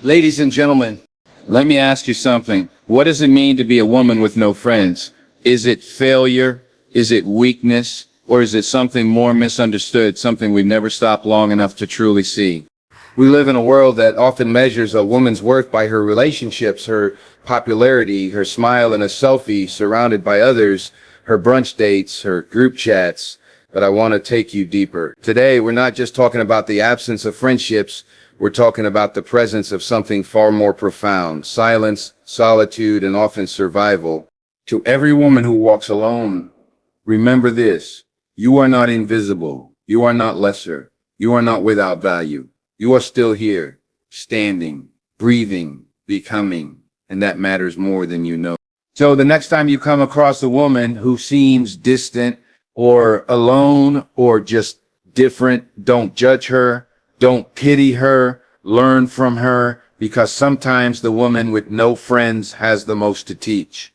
Ladies and gentlemen, let me ask you something. What does it mean to be a woman with no friends? Is it failure? Is it weakness? Or is it something more misunderstood, something we've never stopped long enough to truly see? We live in a world that often measures a woman's worth by her relationships, her popularity, her smile in a selfie surrounded by others, her brunch dates, her group chats. But I want to take you deeper. Today, we're not just talking about the absence of friendships. We're talking about the presence of something far more profound: silence, solitude, and often survival. To every woman who walks alone, remember this: you are not invisible. You are not lesser. You are not without value. You are still here, standing, breathing, becoming, and that matters more than you know. So the next time you come across a woman who seems distant or alone or just different, don't judge her. Don't pity her, learn from her, because sometimes the woman with no friends has the most to teach.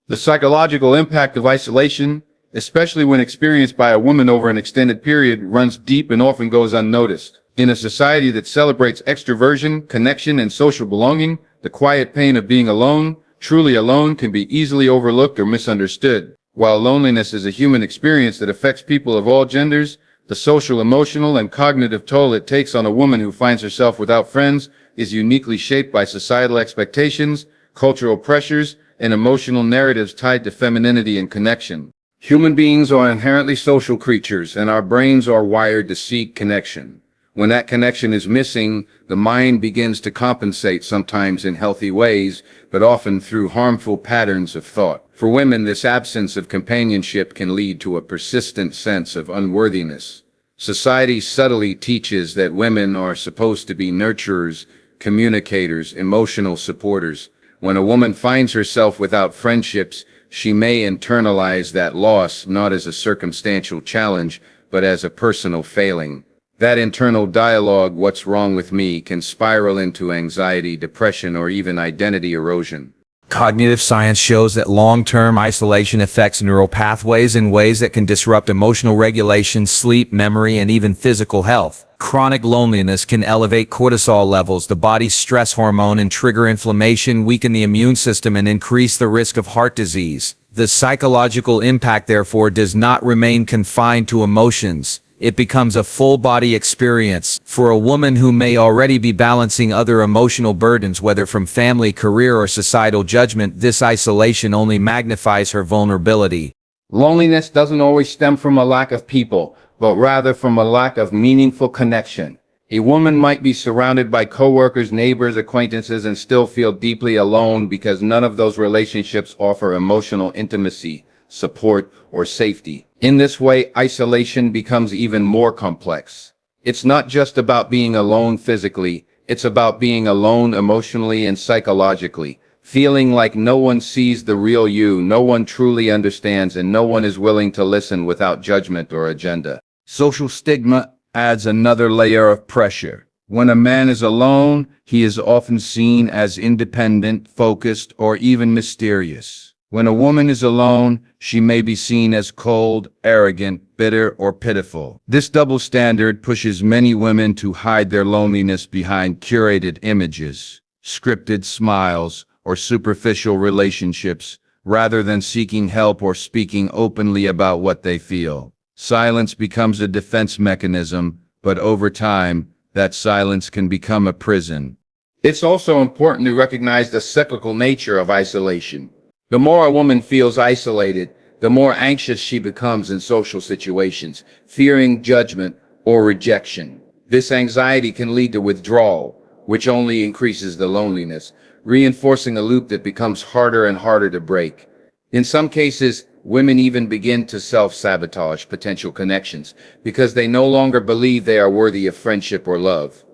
The psychological impact of isolation, especially when experienced by a woman over an extended period, runs deep and often goes unnoticed. In a society that celebrates extroversion, connection, and social belonging, the quiet pain of being alone, truly alone, can be easily overlooked or misunderstood. While loneliness is a human experience that affects people of all genders, the social, emotional, and cognitive toll it takes on a woman who finds herself without friends is uniquely shaped by societal expectations, cultural pressures, and emotional narratives tied to femininity and connection. Human beings are inherently social creatures, and our brains are wired to seek connection. When that connection is missing, the mind begins to compensate, sometimes in healthy ways, but often through harmful patterns of thought. For women, this absence of companionship can lead to a persistent sense of unworthiness. Society subtly teaches that women are supposed to be nurturers, communicators, emotional supporters. When a woman finds herself without friendships, she may internalize that loss not as a circumstantial challenge, but as a personal failing. That internal dialogue, "what's wrong with me?" can spiral into anxiety, depression, or even identity erosion. Cognitive science shows that long-term isolation affects neural pathways in ways that can disrupt emotional regulation, sleep, memory, and even physical health. Chronic loneliness can elevate cortisol levels, the body's stress hormone, and trigger inflammation, weaken the immune system, and increase the risk of heart disease. The psychological impact, therefore, does not remain confined to emotions. It becomes a full-body experience. For a woman who may already be balancing other emotional burdens, whether from family, career, or societal judgment, this isolation only magnifies her vulnerability. Loneliness doesn't always stem from a lack of people, but rather from a lack of meaningful connection. A woman might be surrounded by coworkers, neighbors, acquaintances, and still feel deeply alone because none of those relationships offer emotional intimacy, support, or safety. In this way, isolation becomes even more complex. It's not just about being alone physically, it's about being alone emotionally and psychologically, feeling like no one sees the real you, no one truly understands, and no one is willing to listen without judgment or agenda. Social stigma adds another layer of pressure. When a man is alone, he is often seen as independent, focused, or even mysterious. When a woman is alone, she may be seen as cold, arrogant, bitter, or pitiful. This double standard pushes many women to hide their loneliness behind curated images, scripted smiles, or superficial relationships, rather than seeking help or speaking openly about what they feel. Silence becomes a defense mechanism, but over time, that silence can become a prison. It's also important to recognize the cyclical nature of isolation. The more a woman feels isolated, the more anxious she becomes in social situations, fearing judgment or rejection. This anxiety can lead to withdrawal, which only increases the loneliness, reinforcing a loop that becomes harder and harder to break. In some cases, women even begin to self-sabotage potential connections because they no longer believe they are worthy of friendship or love.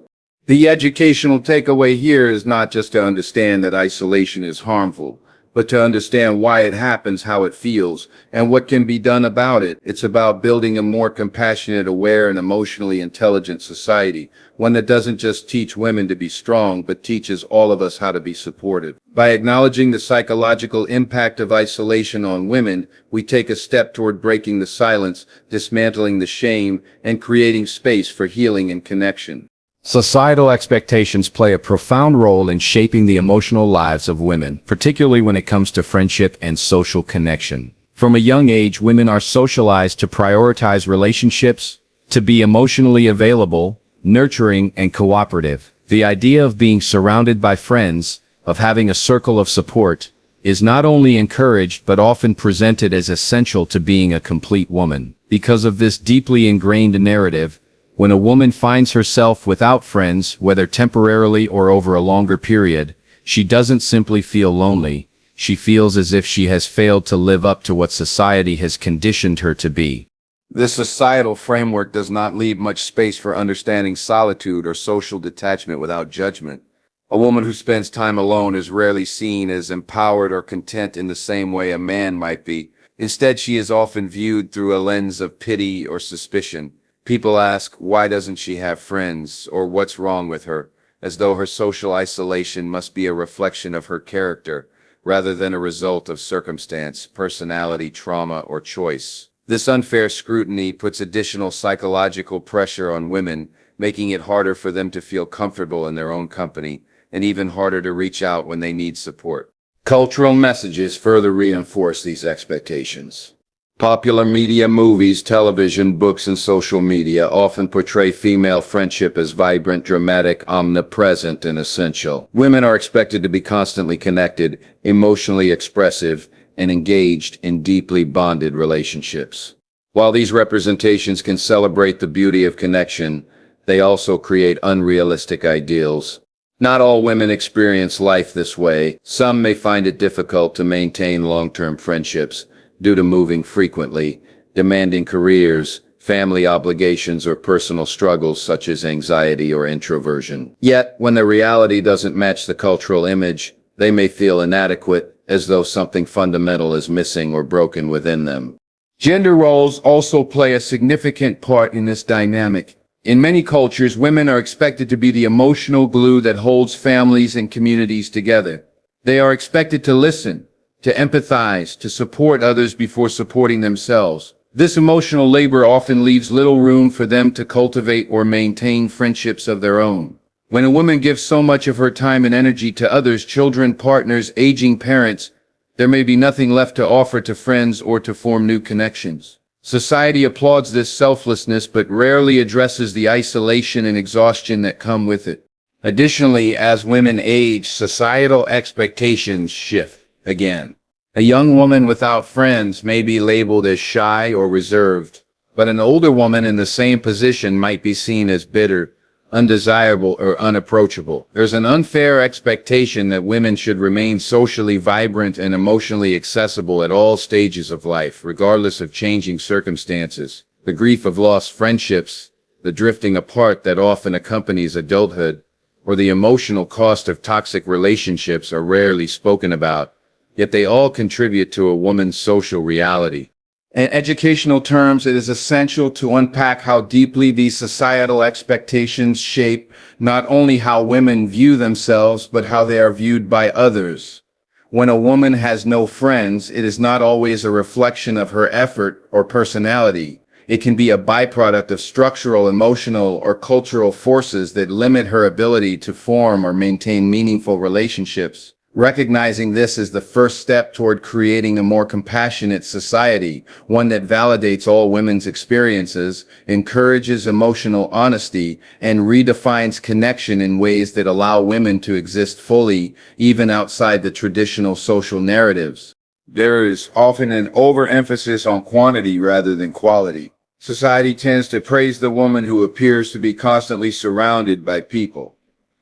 The educational takeaway here is not just to understand that isolation is harmful, but to understand why it happens, how it feels, and what can be done about it. It's about building a more compassionate, aware, and emotionally intelligent society, one that doesn't just teach women to be strong, but teaches all of us how to be supportive. By acknowledging the psychological impact of isolation on women, we take a step toward breaking the silence, dismantling the shame, and creating space for healing and connection. Societal expectations play a profound role in shaping the emotional lives of women, particularly when it comes to friendship and social connection. From a young age, women are socialized to prioritize relationships, to be emotionally available, nurturing, and cooperative. The idea of being surrounded by friends, of having a circle of support, is not only encouraged but often presented as essential to being a complete woman. Because of this deeply ingrained narrative, when a woman finds herself without friends, whether temporarily or over a longer period, she doesn't simply feel lonely. She feels as if she has failed to live up to what society has conditioned her to be. This societal framework does not leave much space for understanding solitude or social detachment without judgment. A woman who spends time alone is rarely seen as empowered or content in the same way a man might be. Instead, she is often viewed through a lens of pity or suspicion. People ask, why doesn't she have friends, or what's wrong with her, as though her social isolation must be a reflection of her character, rather than a result of circumstance, personality, trauma, or choice. This unfair scrutiny puts additional psychological pressure on women, making it harder for them to feel comfortable in their own company, and even harder to reach out when they need support. Cultural messages further reinforce these expectations. Popular media, movies, television, books, and social media often portray female friendship as vibrant, dramatic, omnipresent, and essential. Women are expected to be constantly connected, emotionally expressive, and engaged in deeply bonded relationships. While these representations can celebrate the beauty of connection, they also create unrealistic ideals. Not all women experience life this way. Some may find it difficult to maintain long-term friendships due to moving frequently, demanding careers, family obligations, or personal struggles such as anxiety or introversion. Yet, when the reality doesn't match the cultural image, they may feel inadequate, as though something fundamental is missing or broken within them. Gender roles also play a significant part in this dynamic. In many cultures, women are expected to be the emotional glue that holds families and communities together. They are expected to listen, to empathize, to support others before supporting themselves. This emotional labor often leaves little room for them to cultivate or maintain friendships of their own. When a woman gives so much of her time and energy to others, children, partners, aging parents, there may be nothing left to offer to friends or to form new connections. Society applauds this selflessness but rarely addresses the isolation and exhaustion that come with it. Additionally, as women age, societal expectations shift again. A young woman without friends may be labeled as shy or reserved, but an older woman in the same position might be seen as bitter, undesirable, or unapproachable. There's an unfair expectation that women should remain socially vibrant and emotionally accessible at all stages of life, regardless of changing circumstances. The grief of lost friendships, the drifting apart that often accompanies adulthood, or the emotional cost of toxic relationships are rarely spoken about. Yet they all contribute to a woman's social reality. In educational terms, it is essential to unpack how deeply these societal expectations shape not only how women view themselves, but how they are viewed by others. When a woman has no friends, it is not always a reflection of her effort or personality. It can be a byproduct of structural, emotional, or cultural forces that limit her ability to form or maintain meaningful relationships. Recognizing this is the first step toward creating a more compassionate society, one that validates all women's experiences, encourages emotional honesty, and redefines connection in ways that allow women to exist fully, even outside the traditional social narratives. There is often an overemphasis on quantity rather than quality. Society tends to praise the woman who appears to be constantly surrounded by people.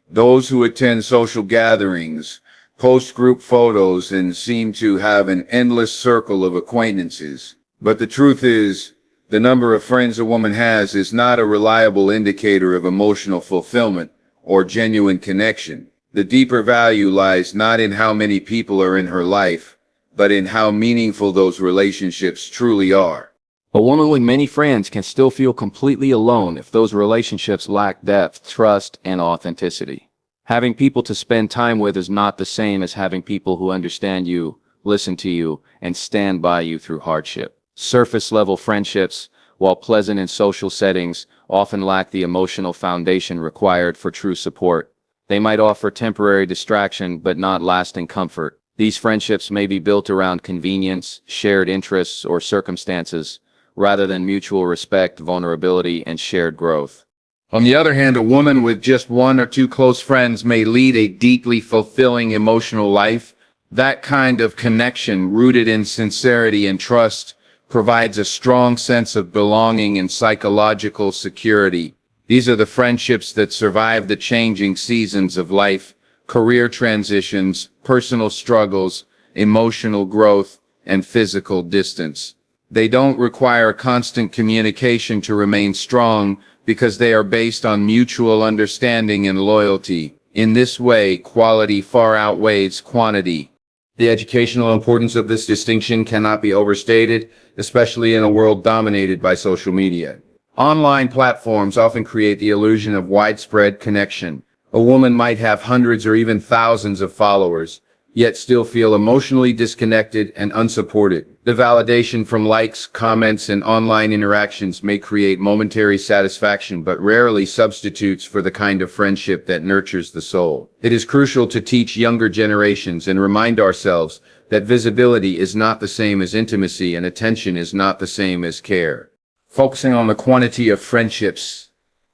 Those who attend social gatherings, post group photos, and seem to have an endless circle of acquaintances. But the truth is, the number of friends a woman has is not a reliable indicator of emotional fulfillment or genuine connection. The deeper value lies not in how many people are in her life, but in how meaningful those relationships truly are. A woman with many friends can still feel completely alone if those relationships lack depth, trust, and authenticity. Having people to spend time with is not the same as having people who understand you, listen to you, and stand by you through hardship. Surface-level friendships, while pleasant in social settings, often lack the emotional foundation required for true support. They might offer temporary distraction but not lasting comfort. These friendships may be built around convenience, shared interests, or circumstances, rather than mutual respect, vulnerability, and shared growth. On the other hand, a woman with just one or two close friends may lead a deeply fulfilling emotional life. That kind of connection, rooted in sincerity and trust, provides a strong sense of belonging and psychological security. These are the friendships that survive the changing seasons of life, career transitions, personal struggles, emotional growth, and physical distance. They don't require constant communication to remain strong because they are based on mutual understanding and loyalty. In this way, quality far outweighs quantity. The educational importance of this distinction cannot be overstated, especially in a world dominated by social media. Online platforms often create the illusion of widespread connection. A woman might have hundreds or even thousands of followers, yet still feel emotionally disconnected and unsupported. The validation from likes, comments, and online interactions may create momentary satisfaction, but rarely substitutes for the kind of friendship that nurtures the soul. It is crucial to teach younger generations and remind ourselves that visibility is not the same as intimacy and attention is not the same as care. Focusing on the quantity of friendships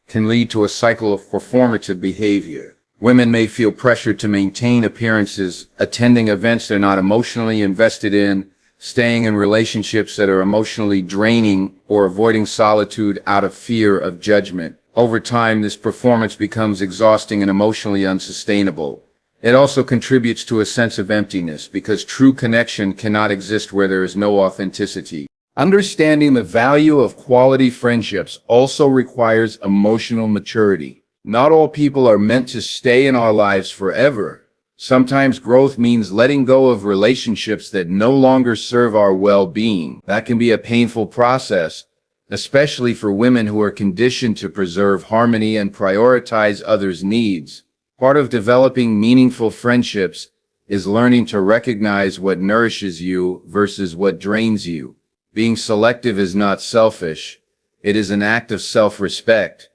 can lead to a cycle of performative behavior. Women may feel pressured to maintain appearances, attending events they're not emotionally invested in, staying in relationships that are emotionally draining, or avoiding solitude out of fear of judgment. Over time, this performance becomes exhausting and emotionally unsustainable. It also contributes to a sense of emptiness because true connection cannot exist where there is no authenticity. Understanding the value of quality friendships also requires emotional maturity. Not all people are meant to stay in our lives forever. Sometimes growth means letting go of relationships that no longer serve our well-being. That can be a painful process, especially for women who are conditioned to preserve harmony and prioritize others' needs. Part of developing meaningful friendships is learning to recognize what nourishes you versus what drains you. Being selective is not selfish. It is an act of self-respect.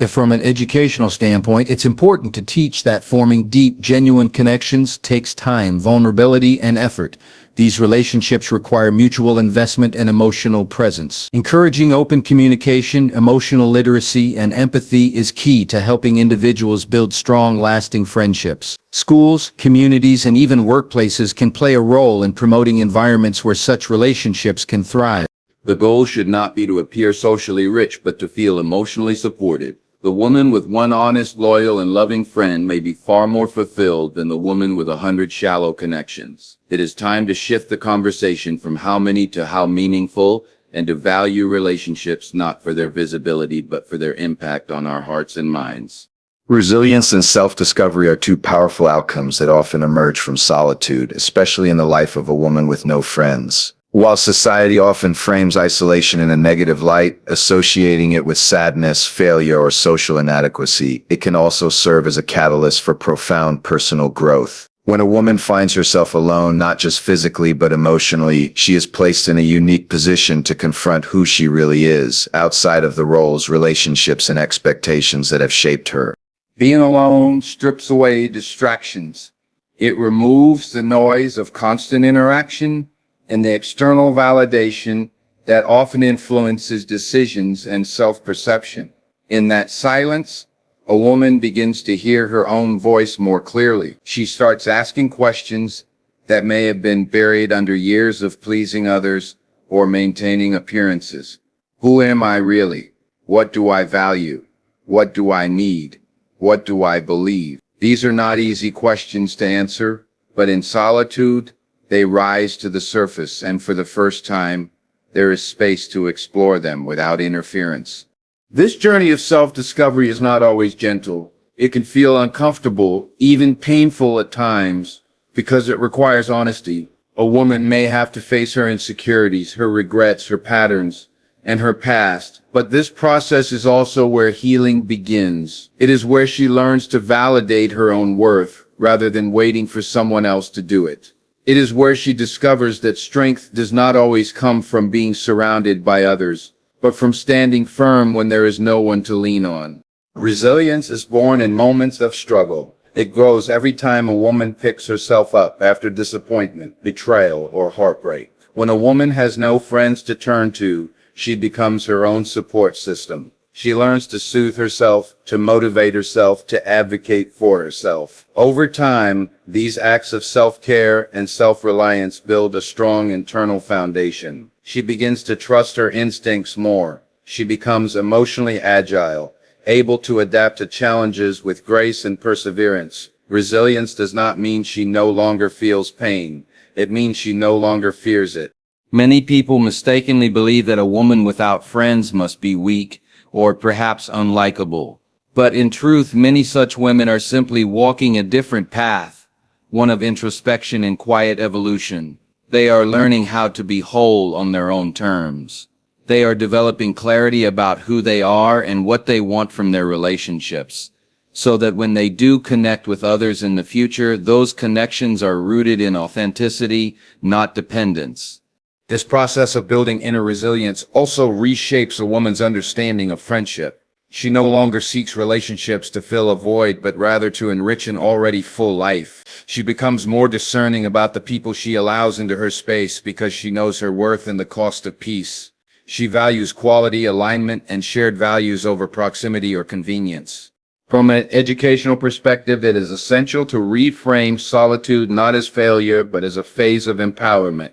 From an educational standpoint, it's important to teach that forming deep, genuine connections takes time, vulnerability, and effort. These relationships require mutual investment and emotional presence. Encouraging open communication, emotional literacy, and empathy is key to helping individuals build strong, lasting friendships. Schools, communities, and even workplaces can play a role in promoting environments where such relationships can thrive. The goal should not be to appear socially rich, but to feel emotionally supported. The woman with one honest, loyal, and loving friend may be far more fulfilled than the woman with 100 shallow connections. It is time to shift the conversation from how many to how meaningful, and to value relationships not for their visibility but for their impact on our hearts and minds. Resilience and self-discovery are two powerful outcomes that often emerge from solitude, especially in the life of a woman with no friends. While society often frames isolation in a negative light, associating it with sadness, failure, or social inadequacy, it can also serve as a catalyst for profound personal growth. When a woman finds herself alone, not just physically but emotionally, she is placed in a unique position to confront who she really is, outside of the roles, relationships, and expectations that have shaped her. Being alone strips away distractions. It removes the noise of constant interaction and the external validation that often influences decisions and self-perception. In that silence, a woman begins to hear her own voice more clearly. She starts asking questions that may have been buried under years of pleasing others or maintaining appearances. Who am I really? What do I value? What do I need? What do I believe? These are not easy questions to answer, but in solitude, they rise to the surface, and for the first time, there is space to explore them without interference. This journey of self-discovery is not always gentle. It can feel uncomfortable, even painful at times, because it requires honesty. A woman may have to face her insecurities, her regrets, her patterns, and her past. But this process is also where healing begins. It is where she learns to validate her own worth, rather than waiting for someone else to do it. It is where she discovers that strength does not always come from being surrounded by others, but from standing firm when there is no one to lean on. Resilience is born in moments of struggle. It grows every time a woman picks herself up after disappointment, betrayal, or heartbreak. When a woman has no friends to turn to, she becomes her own support system. She learns to soothe herself, to motivate herself, to advocate for herself. Over time, these acts of self-care and self-reliance build a strong internal foundation. She begins to trust her instincts more. She becomes emotionally agile, able to adapt to challenges with grace and perseverance. Resilience does not mean she no longer feels pain. It means she no longer fears it. Many people mistakenly believe that a woman without friends must be weak, or perhaps unlikable. But in truth, many such women are simply walking a different path, one of introspection and quiet evolution. They are learning how to be whole on their own terms. They are developing clarity about who they are and what they want from their relationships, so that when they do connect with others in the future, those connections are rooted in authenticity, not dependence. This process of building inner resilience also reshapes a woman's understanding of friendship. She no longer seeks relationships to fill a void, but rather to enrich an already full life. She becomes more discerning about the people she allows into her space because she knows her worth and the cost of peace. She values quality, alignment, and shared values over proximity or convenience. From an educational perspective, it is essential to reframe solitude not as failure, but as a phase of empowerment.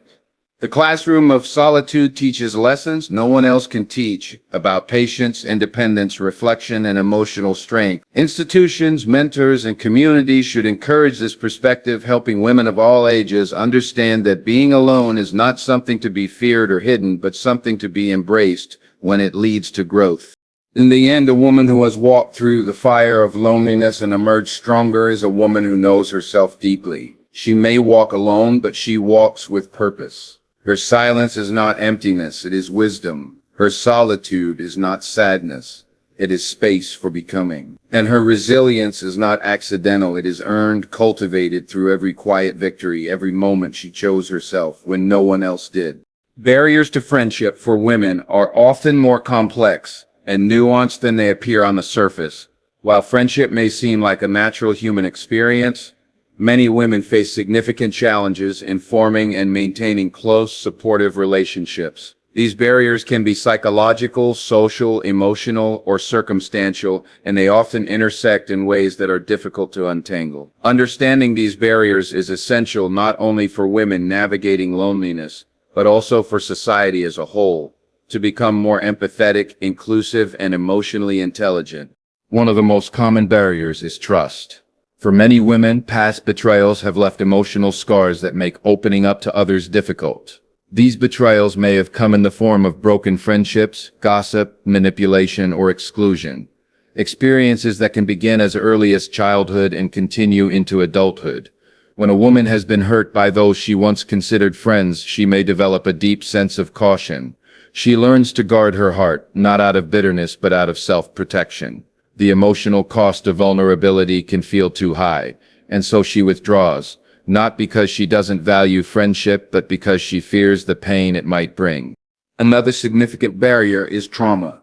The classroom of solitude teaches lessons no one else can teach about patience, independence, reflection, and emotional strength. Institutions, mentors, and communities should encourage this perspective, helping women of all ages understand that being alone is not something to be feared or hidden, but something to be embraced when it leads to growth. In the end, a woman who has walked through the fire of loneliness and emerged stronger is a woman who knows herself deeply. She may walk alone, but she walks with purpose. Her silence is not emptiness, it is wisdom. Her solitude is not sadness, it is space for becoming. And her resilience is not accidental, it is earned, cultivated through every quiet victory, every moment she chose herself when no one else did. Barriers to friendship for women are often more complex and nuanced than they appear on the surface. While friendship may seem like a natural human experience, many women face significant challenges in forming and maintaining close, supportive relationships. These barriers can be psychological, social, emotional, or circumstantial, and they often intersect in ways that are difficult to untangle. Understanding these barriers is essential not only for women navigating loneliness, but also for society as a whole, to become more empathetic, inclusive, and emotionally intelligent. One of the most common barriers is trust. For many women, past betrayals have left emotional scars that make opening up to others difficult. These betrayals may have come in the form of broken friendships, gossip, manipulation, or exclusion. Experiences that can begin as early as childhood and continue into adulthood. When a woman has been hurt by those she once considered friends, she may develop a deep sense of caution. She learns to guard her heart, not out of bitterness but out of self-protection. The emotional cost of vulnerability can feel too high, and so she withdraws, not because she doesn't value friendship, but because she fears the pain it might bring. Another significant barrier is trauma.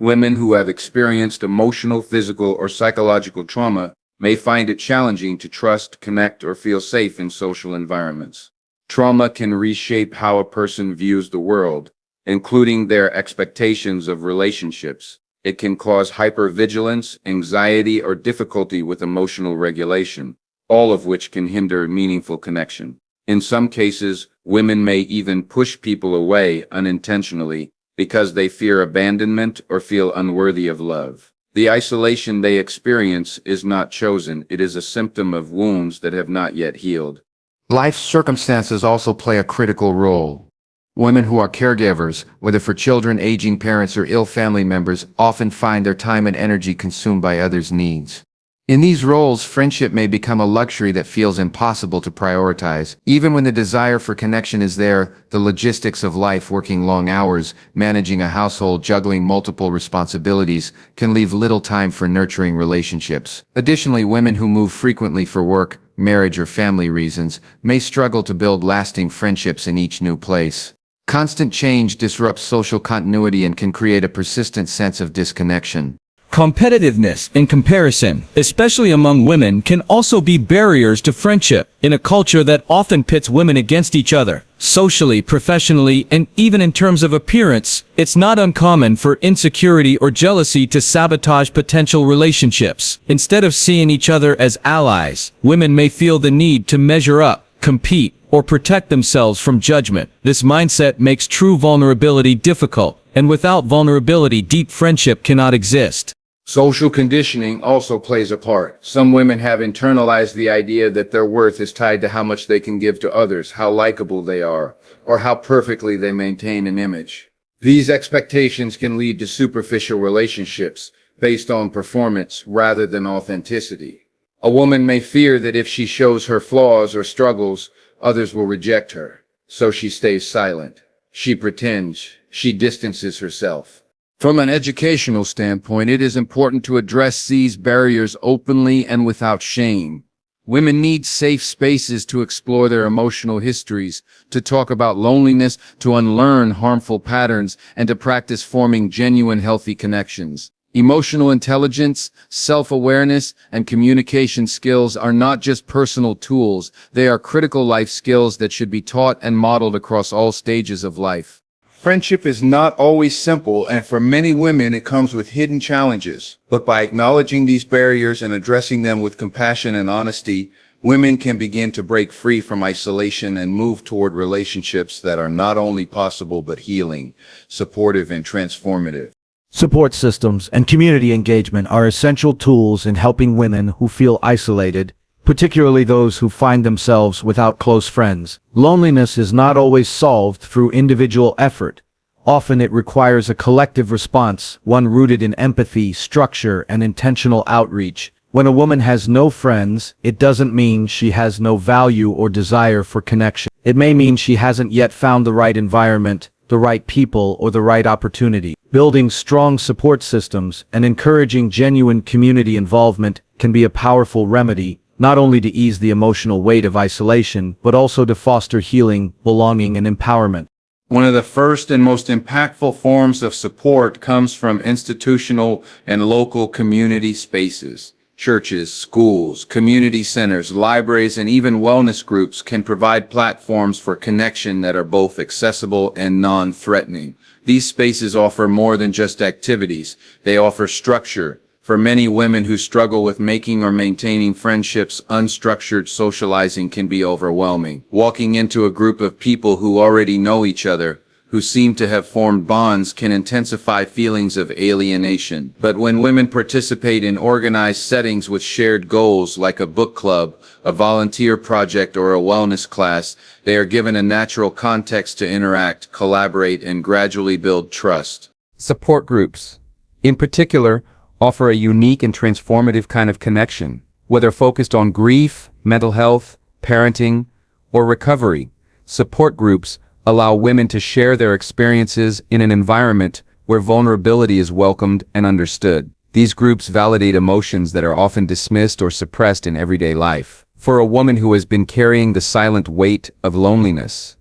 Women who have experienced emotional, physical, or psychological trauma may find it challenging to trust, connect, or feel safe in social environments. Trauma can reshape how a person views the world, including their expectations of relationships. It can cause hypervigilance, anxiety, or difficulty with emotional regulation, all of which can hinder meaningful connection. In some cases, women may even push people away unintentionally because they fear abandonment or feel unworthy of love. The isolation they experience is not chosen, it is a symptom of wounds that have not yet healed. Life circumstances also play a critical role. Women who are caregivers, whether for children, aging parents, or ill family members, often find their time and energy consumed by others' needs. In these roles, friendship may become a luxury that feels impossible to prioritize. Even when the desire for connection is there, the logistics of life, working long hours, managing a household, juggling multiple responsibilities, can leave little time for nurturing relationships. Additionally, women who move frequently for work, marriage, or family reasons may struggle to build lasting friendships in each new place. Constant change disrupts social continuity and can create a persistent sense of disconnection. Competitiveness and comparison, especially among women, can also be barriers to friendship in a culture that often pits women against each other. Socially, professionally, and even in terms of appearance, it's not uncommon for insecurity or jealousy to sabotage potential relationships. Instead of seeing each other as allies, women may feel the need to measure up, compete, or protect themselves from judgment. This mindset makes true vulnerability difficult, and without vulnerability, deep friendship cannot exist. Social conditioning also plays a part. Some women have internalized the idea that their worth is tied to how much they can give to others, how likable they are, or how perfectly they maintain an image. These expectations can lead to superficial relationships based on performance rather than authenticity. A woman may fear that if she shows her flaws or struggles, others will reject her. So she stays silent. She pretends. She distances herself. From an educational standpoint, it is important to address these barriers openly and without shame. Women need safe spaces to explore their emotional histories, to talk about loneliness, to unlearn harmful patterns, and to practice forming genuine healthy connections. Emotional intelligence, self-awareness, and communication skills are not just personal tools, they are critical life skills that should be taught and modeled across all stages of life. Friendship is not always simple, and for many women it comes with hidden challenges. But by acknowledging these barriers and addressing them with compassion and honesty, women can begin to break free from isolation and move toward relationships that are not only possible but healing, supportive, and transformative. Support systems and community engagement are essential tools in helping women who feel isolated, particularly those who find themselves without close friends. Loneliness is not always solved through individual effort. Often it requires a collective response, one rooted in empathy, structure, and intentional outreach. When a woman has no friends, it doesn't mean she has no value or desire for connection. It may mean she hasn't yet found the right environment, the right people, or the right opportunity. Building strong support systems and encouraging genuine community involvement can be a powerful remedy, not only to ease the emotional weight of isolation, but also to foster healing, belonging, and empowerment. One of the first and most impactful forms of support comes from institutional and local community spaces. Churches, schools, community centers, libraries, and even wellness groups can provide platforms for connection that are both accessible and non-threatening. These spaces offer more than just activities. They offer structure. For many women who struggle with making or maintaining friendships, unstructured socializing can be overwhelming. Walking into a group of people who already know each other, who seem to have formed bonds, can intensify feelings of alienation. But when women participate in organized settings with shared goals like a book club, a volunteer project, or a wellness class, they are given a natural context to interact, collaborate, and gradually build trust. Support groups, in particular, offer a unique and transformative kind of connection. Whether focused on grief, mental health, parenting, or recovery, support groups allow women to share their experiences in an environment where vulnerability is welcomed and understood. These groups validate emotions that are often dismissed or suppressed in everyday life. For a woman who has been carrying the silent weight of loneliness,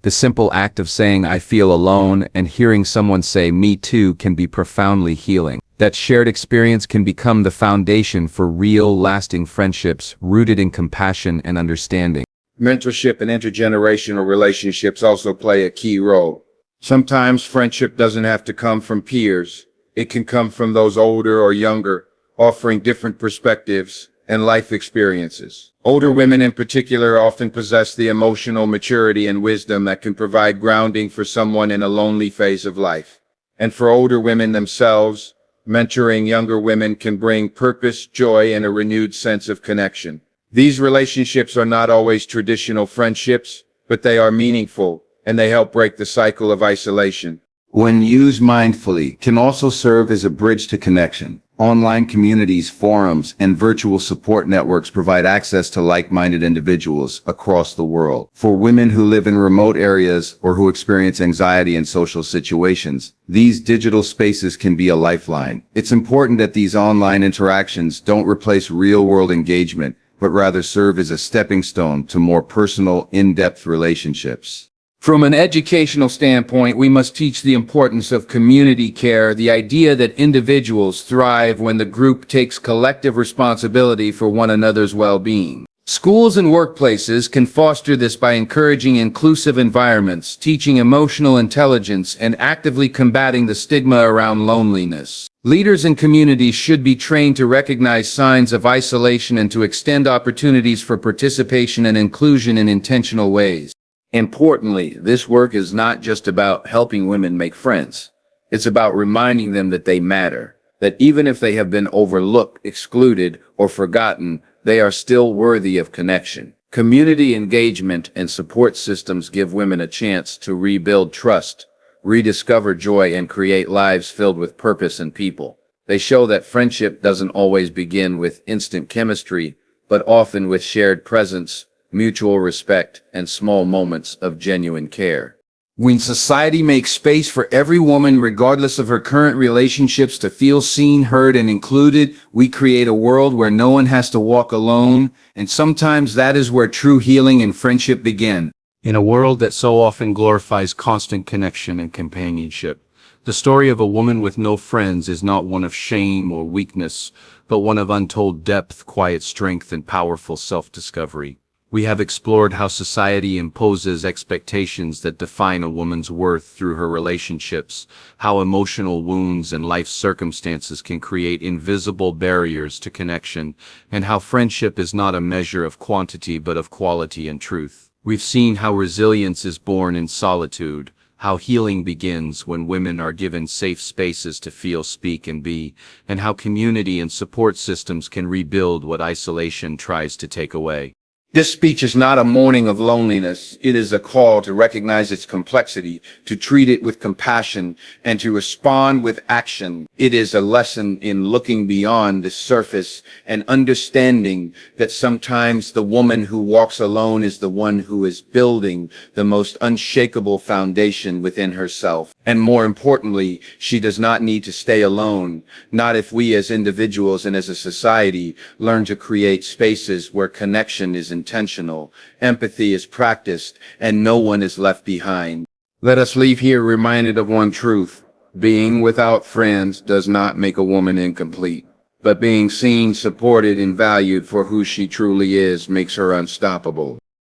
the simple act of saying "I feel alone" and hearing someone say "me too" can be profoundly healing. That shared experience can become the foundation for real, lasting friendships rooted in compassion and understanding. Mentorship and intergenerational relationships also play a key role. Sometimes friendship doesn't have to come from peers. It can come from those older or younger, offering different perspectives and life experiences. Older women in particular often possess the emotional maturity and wisdom that can provide grounding for someone in a lonely phase of life. And for older women themselves, mentoring younger women can bring purpose, joy, and a renewed sense of connection. These relationships are not always traditional friendships, but they are meaningful, and they help break the cycle of isolation. When used mindfully, can also serve as a bridge to connection. Online communities, forums, and virtual support networks provide access to like-minded individuals across the world. For women who live in remote areas or who experience anxiety in social situations, these digital spaces can be a lifeline. It's important that these online interactions don't replace real-world engagement, but rather serve as a stepping stone to more personal, in-depth relationships. From an educational standpoint, we must teach the importance of community care, the idea that individuals thrive when the group takes collective responsibility for one another's well-being. Schools and workplaces can foster this by encouraging inclusive environments, teaching emotional intelligence, and actively combating the stigma around loneliness. Leaders in communities should be trained to recognize signs of isolation and to extend opportunities for participation and inclusion in intentional ways. Importantly, this work is not just about helping women make friends. It's about reminding them that they matter, that even if they have been overlooked, excluded, or forgotten, they are still worthy of connection. Community engagement and support systems give women a chance to rebuild trust, rediscover joy, and create lives filled with purpose and people. They show that friendship doesn't always begin with instant chemistry, but often with shared presence, mutual respect, and small moments of genuine care. When society makes space for every woman, regardless of her current relationships, to feel seen, heard, and included, we create a world where no one has to walk alone, and sometimes that is where true healing and friendship begin. In a world that so often glorifies constant connection and companionship, the story of a woman with no friends is not one of shame or weakness, but one of untold depth, quiet strength, and powerful self-discovery. We have explored how society imposes expectations that define a woman's worth through her relationships, how emotional wounds and life circumstances can create invisible barriers to connection, and how friendship is not a measure of quantity but of quality and truth. We've seen how resilience is born in solitude, how healing begins when women are given safe spaces to feel, speak, and be, and how community and support systems can rebuild what isolation tries to take away. This speech is not a mourning of loneliness. It is a call to recognize its complexity, to treat it with compassion, and to respond with action. It is a lesson in looking beyond the surface and understanding that sometimes the woman who walks alone is the one who is building the most unshakable foundation within herself. And more importantly, she does not need to stay alone, not if we as individuals and as a society learn to create spaces where connection is intentional, empathy is practiced, and no one is left behind. Let us leave here reminded of one truth. Being without friends does not make a woman incomplete, but being seen, supported, and valued for who she truly is makes her unstoppable.